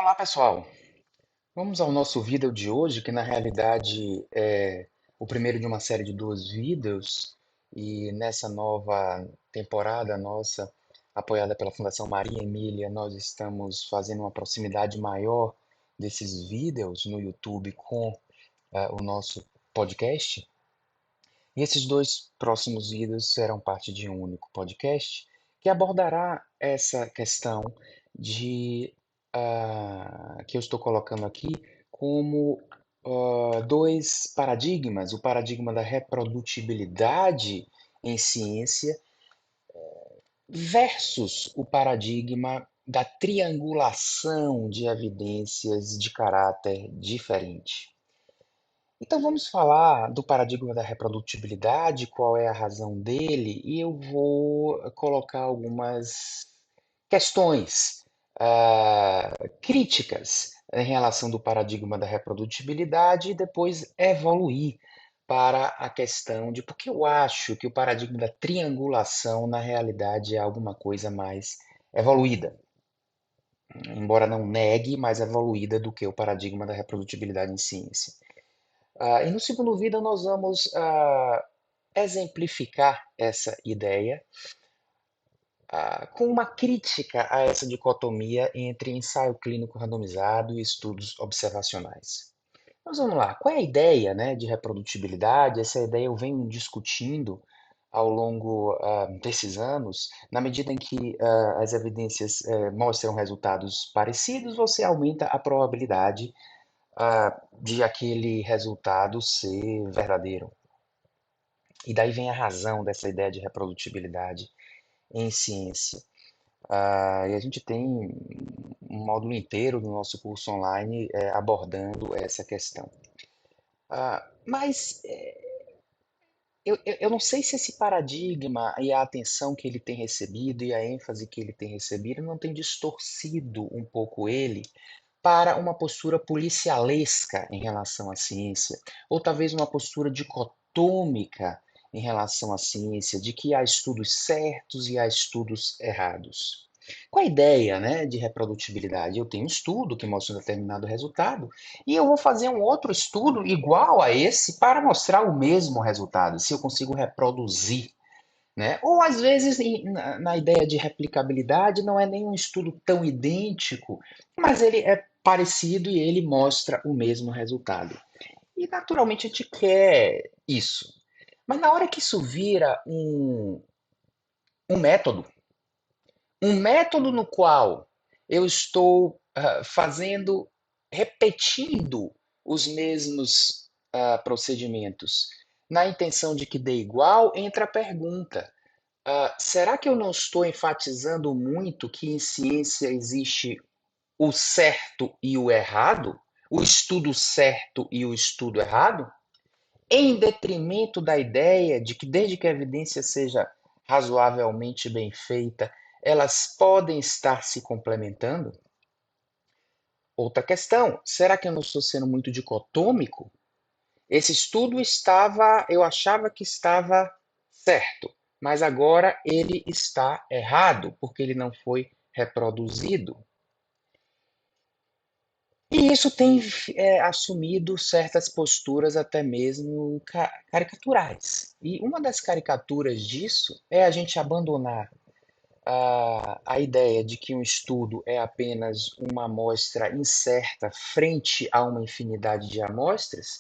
Olá, pessoal. Vamos ao nosso vídeo de hoje, que na realidade é o primeiro de uma série de duas vídeos, e nessa nova temporada nossa, apoiada pela Fundação Maria Emília, nós estamos fazendo uma proximidade maior desses vídeos no YouTube com o nosso podcast. E esses dois próximos vídeos serão parte de um único podcast que abordará essa questão de que eu estou colocando aqui como dois paradigmas: o paradigma da reprodutibilidade em ciência versus o paradigma da triangulação de evidências de caráter diferente. Então vamos falar do paradigma da reprodutibilidade, qual é a razão dele, e eu vou colocar algumas questões críticas em relação do paradigma da reprodutibilidade e depois evoluir para a questão de porque eu acho que o paradigma da triangulação na realidade é alguma coisa mais evoluída, embora não negue, mais evoluída do que o paradigma da reprodutibilidade em ciência. E no segundo vídeo nós vamos exemplificar essa ideia com uma crítica a essa dicotomia entre ensaio clínico randomizado e estudos observacionais. Mas vamos lá, qual é a ideia, né, de reprodutibilidade? Essa ideia eu venho discutindo ao longo desses anos, na medida em que as evidências mostram resultados parecidos, você aumenta a probabilidade de aquele resultado ser verdadeiro. E daí vem a razão dessa ideia de reprodutibilidade em ciência. E a gente tem um módulo inteiro do nosso curso online abordando essa questão. Mas eu não sei se esse paradigma e a atenção que ele tem recebido e a ênfase que ele tem recebido não tem distorcido um pouco ele para uma postura policialesca em relação à ciência, ou talvez uma postura dicotômica em relação à ciência, de que há estudos certos e há estudos errados. Com a ideia, né, de reprodutibilidade, eu tenho um estudo que mostra um determinado resultado e eu vou fazer um outro estudo igual a esse para mostrar o mesmo resultado, se eu consigo reproduzir, né? Ou às vezes na ideia de replicabilidade não é nenhum estudo tão idêntico, mas ele é parecido e ele mostra o mesmo resultado. E naturalmente a gente quer isso. Mas na hora que isso vira um método, um método no qual eu estou repetindo os mesmos procedimentos, na intenção de que dê igual, entra a pergunta: será que eu não estou enfatizando muito que em ciência existe o certo e o errado? O estudo certo e o estudo errado? Em detrimento da ideia de que, desde que a evidência seja razoavelmente bem feita, elas podem estar se complementando? Outra questão, será que eu não estou sendo muito dicotômico? Esse estudo eu achava que estava certo, mas agora ele está errado, porque ele não foi reproduzido. E isso tem assumido certas posturas até mesmo caricaturais. E uma das caricaturas disso é a gente abandonar a ideia de que um estudo é apenas uma amostra incerta frente a uma infinidade de amostras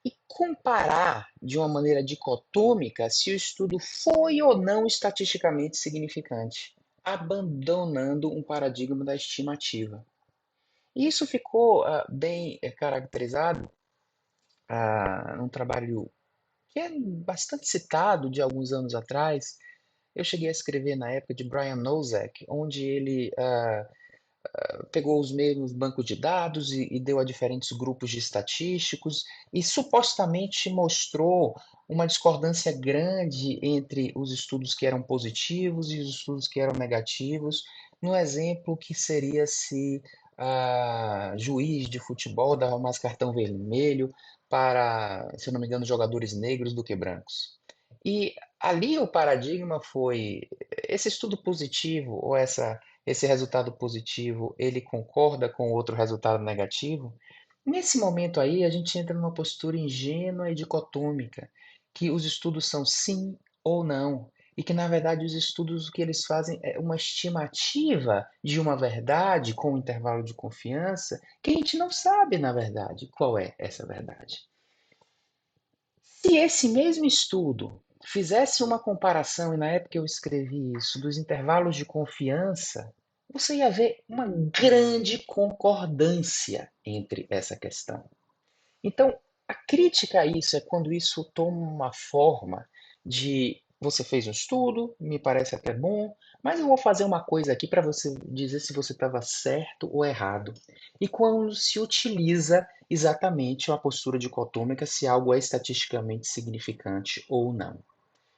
e comparar de uma maneira dicotômica se o estudo foi ou não estatisticamente significante, abandonando um paradigma da estimativa. E isso ficou bem caracterizado num trabalho que é bastante citado de alguns anos atrás. Eu cheguei a escrever na época de Brian Nosek, onde ele pegou os mesmos bancos de dados e deu a diferentes grupos de estatísticos e supostamente mostrou uma discordância grande entre os estudos que eram positivos e os estudos que eram negativos, no exemplo que seria se juiz de futebol dava mais cartão vermelho para, se eu não me engano, jogadores negros do que brancos. E ali o paradigma foi esse estudo positivo ou essa esse resultado positivo, ele concorda com outro resultado negativo, nesse momento aí a gente entra numa postura ingênua e dicotômica, que os estudos são sim ou não, e que na verdade os estudos o que eles fazem é uma estimativa de uma verdade com um intervalo de confiança, que a gente não sabe na verdade qual é essa verdade. Se esse mesmo estudo fizesse uma comparação, e na época eu escrevi isso, dos intervalos de confiança, você ia ver uma grande concordância entre essa questão. Então, a crítica a isso é quando isso toma uma forma de você fez um estudo, me parece até bom, mas eu vou fazer uma coisa aqui para você dizer se você estava certo ou errado. E quando se utiliza exatamente uma postura dicotômica se algo é estatisticamente significante ou não.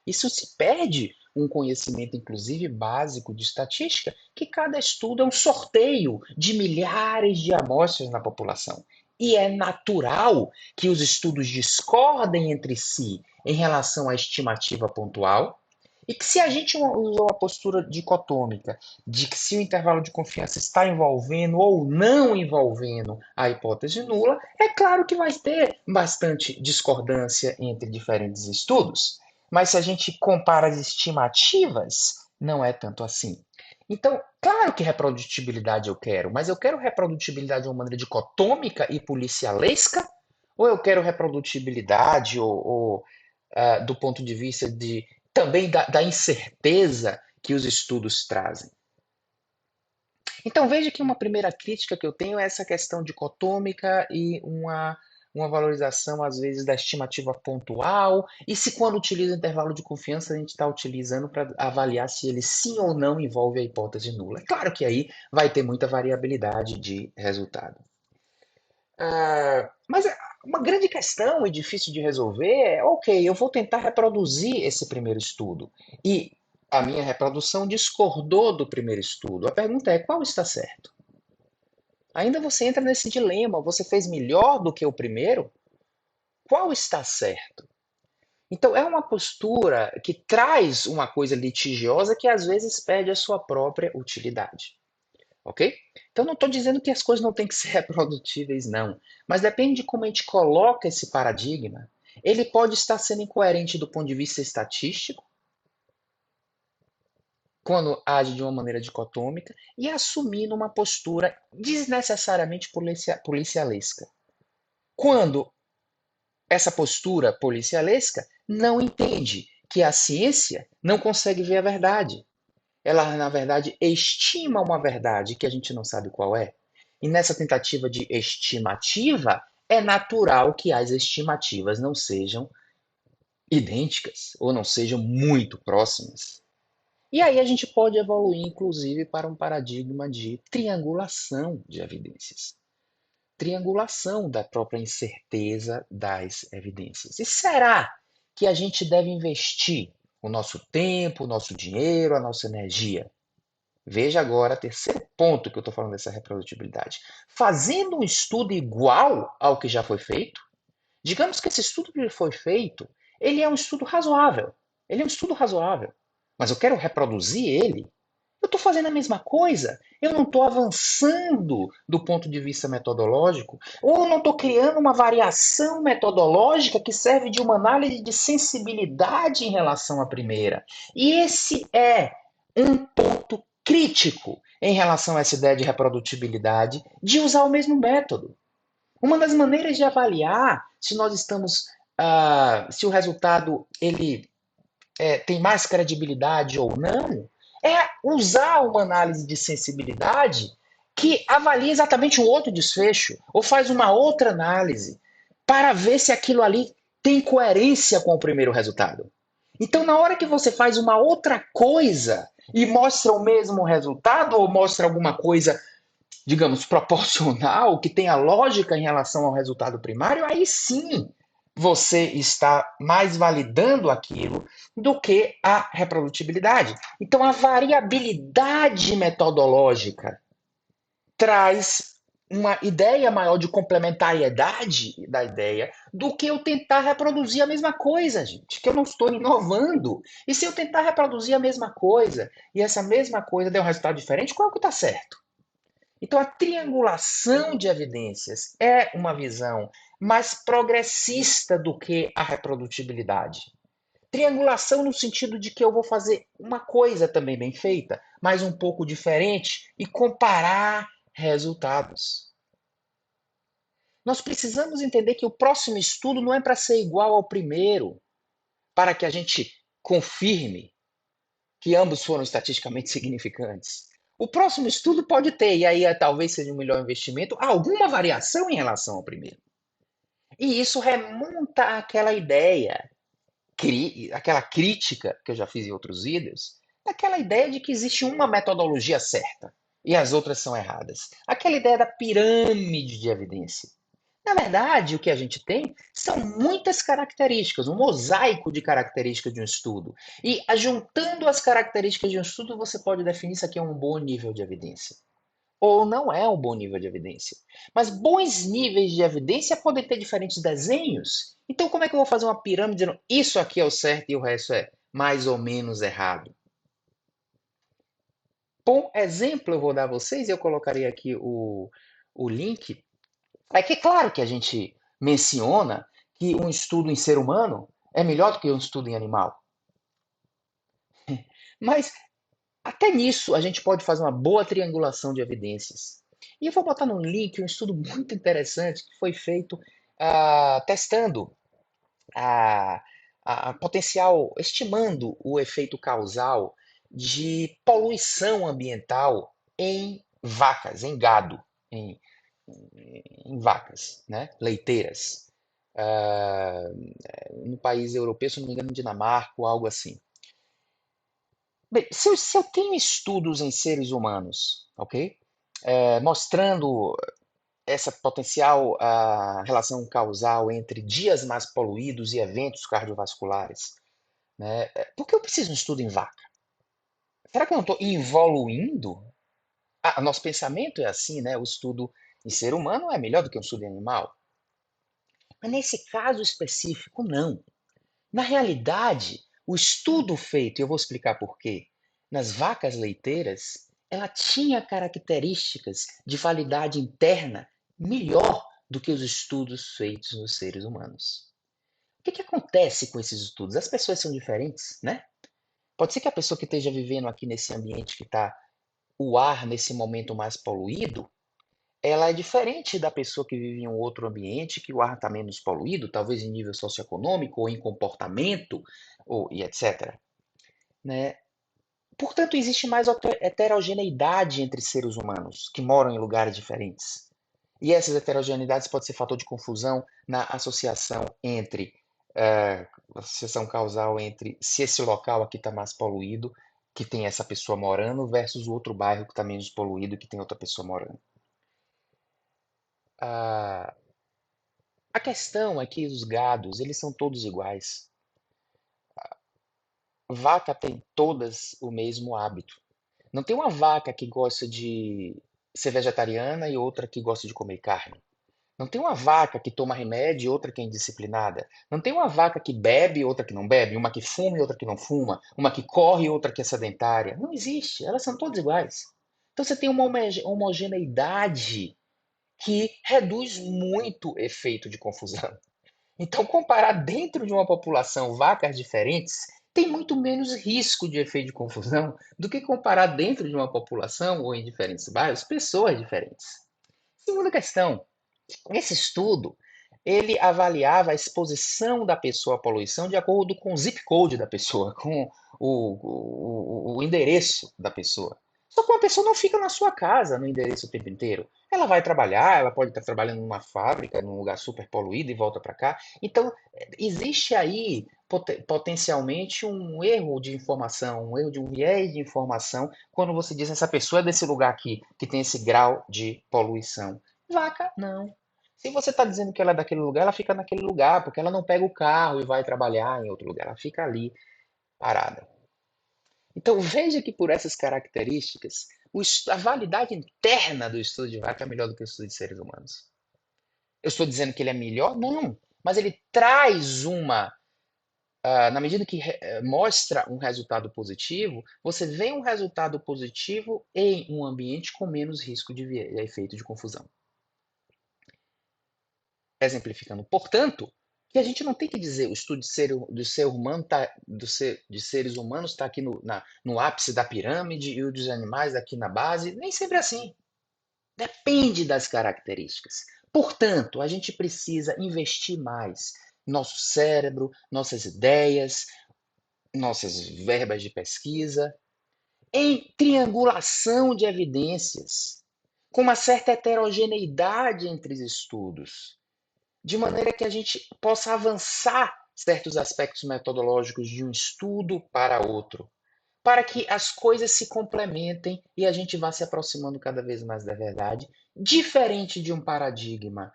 Isso se perde um conhecimento, inclusive básico de estatística, que cada estudo é um sorteio de milhares de amostras na população. E é natural que os estudos discordem entre si em relação à estimativa pontual, e que se a gente usou a postura dicotômica de que se o intervalo de confiança está envolvendo ou não envolvendo a hipótese nula, é claro que vai ter bastante discordância entre diferentes estudos. Mas se a gente compara as estimativas, não é tanto assim. Então, claro que reprodutibilidade eu quero, mas eu quero reprodutibilidade de uma maneira dicotômica e policialesca? Ou eu quero reprodutibilidade do ponto de vista de também da incerteza que os estudos trazem? Então veja que uma primeira crítica que eu tenho é essa questão dicotômica e uma valorização, às vezes, da estimativa pontual, e se quando utiliza intervalo de confiança, a gente está utilizando para avaliar se ele sim ou não envolve a hipótese nula. É claro que aí vai ter muita variabilidade de resultado. Mas uma grande questão e difícil de resolver é, ok, eu vou tentar reproduzir esse primeiro estudo. E a minha reprodução discordou do primeiro estudo. A pergunta é, qual está certo? Ainda você entra nesse dilema, você fez melhor do que o primeiro? Qual está certo? Então, é uma postura que traz uma coisa litigiosa que às vezes perde a sua própria utilidade. Ok? Então, não estou dizendo que as coisas não têm que ser reprodutíveis, não. Mas depende de como a gente coloca esse paradigma. Ele pode estar sendo incoerente do ponto de vista estatístico, quando age de uma maneira dicotômica, e assumindo uma postura desnecessariamente policialesca. Quando essa postura policialesca não entende que a ciência não consegue ver a verdade. Ela, na verdade, estima uma verdade que a gente não sabe qual é. E nessa tentativa de estimativa, é natural que as estimativas não sejam idênticas ou não sejam muito próximas. E aí a gente pode evoluir, inclusive, para um paradigma de triangulação de evidências. Triangulação da própria incerteza das evidências. E será que a gente deve investir o nosso tempo, o nosso dinheiro, a nossa energia? Veja agora o terceiro ponto que eu estou falando dessa reprodutibilidade. Fazendo um estudo igual ao que já foi feito, digamos que esse estudo que foi feito, ele é um estudo razoável. Ele é um estudo razoável. Mas eu quero reproduzir ele. Eu estou fazendo a mesma coisa. Eu não estou avançando do ponto de vista metodológico, ou eu não estou criando uma variação metodológica que serve de uma análise de sensibilidade em relação à primeira. E esse é um ponto crítico em relação a essa ideia de reprodutibilidade, de usar o mesmo método. Uma das maneiras de avaliar se nós estamos, se o resultado ele tem mais credibilidade ou não, é usar uma análise de sensibilidade que avalia exatamente um outro desfecho, ou faz uma outra análise, para ver se aquilo ali tem coerência com o primeiro resultado. Então, na hora que você faz uma outra coisa e mostra o mesmo resultado, ou mostra alguma coisa, digamos, proporcional, que tenha lógica em relação ao resultado primário, aí sim você está mais validando aquilo do que a reprodutibilidade. Então, a variabilidade metodológica traz uma ideia maior de complementariedade da ideia do que eu tentar reproduzir a mesma coisa, gente, que eu não estou inovando. E se eu tentar reproduzir a mesma coisa e essa mesma coisa der um resultado diferente, qual é o que está certo? Então, a triangulação de evidências é uma visão mais progressista do que a reprodutibilidade. Triangulação no sentido de que eu vou fazer uma coisa também bem feita, mas um pouco diferente e comparar resultados. Nós precisamos entender que o próximo estudo não é para ser igual ao primeiro, para que a gente confirme que ambos foram estatisticamente significantes. O próximo estudo pode ter, e aí talvez seja um melhor investimento, alguma variação em relação ao primeiro. E isso remonta àquela ideia, aquela crítica que eu já fiz em outros vídeos, daquela ideia de que existe uma metodologia certa e as outras são erradas. Aquela ideia da pirâmide de evidência. Na verdade, o que a gente tem são muitas características, um mosaico de características de um estudo. E juntando as características de um estudo, você pode definir se aqui é um bom nível de evidência. Ou não é um bom nível de evidência. Mas bons níveis de evidência podem ter diferentes desenhos. Então, como é que eu vou fazer uma pirâmide dizendo isso aqui é o certo e o resto é mais ou menos errado? Bom exemplo eu vou dar a vocês, eu colocarei aqui o link. É que claro que a gente menciona que um estudo em ser humano é melhor do que um estudo em animal. Mas até nisso a gente pode fazer uma boa triangulação de evidências. E eu vou botar no link um estudo muito interessante que foi feito testando a, a potencial, estimando o efeito causal de poluição ambiental em vacas, em gado, em, em vacas, né, leiteiras. ah, no país europeu, se não me engano, Dinamarca ou algo assim. Bem, se eu tenho estudos em seres humanos, ok? Mostrando essa potencial relação causal entre dias mais poluídos e eventos cardiovasculares, né? Por que eu preciso de um estudo em vaca? Será que eu não estou evoluindo? Nosso pensamento é assim, né? O estudo em ser humano é melhor do que um estudo em animal. Mas nesse caso específico, não. Na realidade, o estudo feito, e eu vou explicar por quê, nas vacas leiteiras, ela tinha características de validade interna melhor do que os estudos feitos nos seres humanos. O que acontece com esses estudos? As pessoas são diferentes, né? Pode ser que a pessoa que esteja vivendo aqui nesse ambiente que está o ar nesse momento mais poluído, ela é diferente da pessoa que vive em um outro ambiente que o ar está menos poluído, talvez em nível socioeconômico ou em comportamento, e etc. Né? Portanto, existe mais heterogeneidade entre seres humanos que moram em lugares diferentes. E essas heterogeneidades podem ser fator de confusão na associação entre associação causal entre se esse local aqui está mais poluído, que tem essa pessoa morando, versus o outro bairro que está menos poluído, que tem outra pessoa morando. Ah, a questão é que os gados, eles são todos iguais. Vaca tem todas o mesmo hábito. Não tem uma vaca que gosta de ser vegetariana e outra que gosta de comer carne. Não tem uma vaca que toma remédio e outra que é indisciplinada. Não tem uma vaca que bebe e outra que não bebe. Uma que fuma e outra que não fuma. Uma que corre e outra que é sedentária. Não existe. Elas são todas iguais. Então você tem uma homogeneidade que reduz muito o efeito de confusão. Então, comparar dentro de uma população vacas diferentes tem muito menos risco de efeito de confusão do que comparar dentro de uma população ou em diferentes bairros pessoas diferentes. Segunda questão, esse estudo ele avaliava a exposição da pessoa à poluição de acordo com o zip code da pessoa, com o endereço da pessoa. Só que uma pessoa não fica na sua casa no endereço o tempo inteiro. Ela vai trabalhar, ela pode estar trabalhando numa fábrica, num lugar super poluído e volta para cá. Então, existe aí potencialmente um erro de informação, um erro de um viés de informação, quando você diz essa pessoa é desse lugar aqui, que tem esse grau de poluição. Vaca, não. Se você está dizendo que ela é daquele lugar, ela fica naquele lugar, porque ela não pega o carro e vai trabalhar em outro lugar, ela fica ali parada. Então veja que por essas características, A validade interna do estudo de vaca é melhor do que o estudo de seres humanos. Eu estou dizendo que ele é melhor? Não. Mas ele traz na medida que mostra um resultado positivo, você vê um resultado positivo em um ambiente com menos risco de efeito de confusão. Exemplificando, portanto, que a gente não tem que dizer o estudo do ser humano de seres humanos está aqui no ápice da pirâmide e o dos animais aqui na base. Nem sempre é assim. Depende das características. Portanto, a gente precisa investir mais nosso cérebro, nossas ideias, nossas verbas de pesquisa, em triangulação de evidências, com uma certa heterogeneidade entre os estudos, de maneira que a gente possa avançar certos aspectos metodológicos de um estudo para outro, para que as coisas se complementem e a gente vá se aproximando cada vez mais da verdade, diferente de um paradigma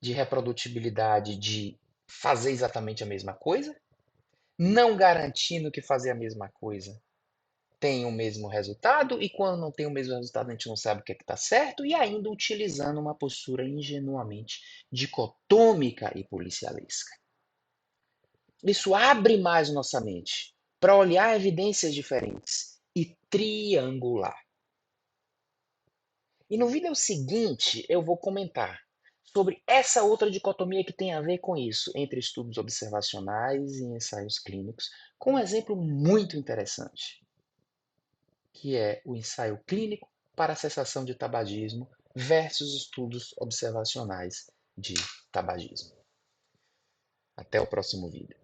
de reprodutibilidade de fazer exatamente a mesma coisa, não garantindo que fazer a mesma coisa tem o mesmo resultado, e quando não tem o mesmo resultado, a gente não sabe o que é que está certo, e ainda utilizando uma postura ingenuamente dicotômica e policialesca. Isso abre mais nossa mente para olhar evidências diferentes e triangular. E no vídeo seguinte eu vou comentar sobre essa outra dicotomia que tem a ver com isso, entre estudos observacionais e ensaios clínicos, com um exemplo muito interessante, que é o ensaio clínico para a cessação de tabagismo versus estudos observacionais de tabagismo. Até o próximo vídeo.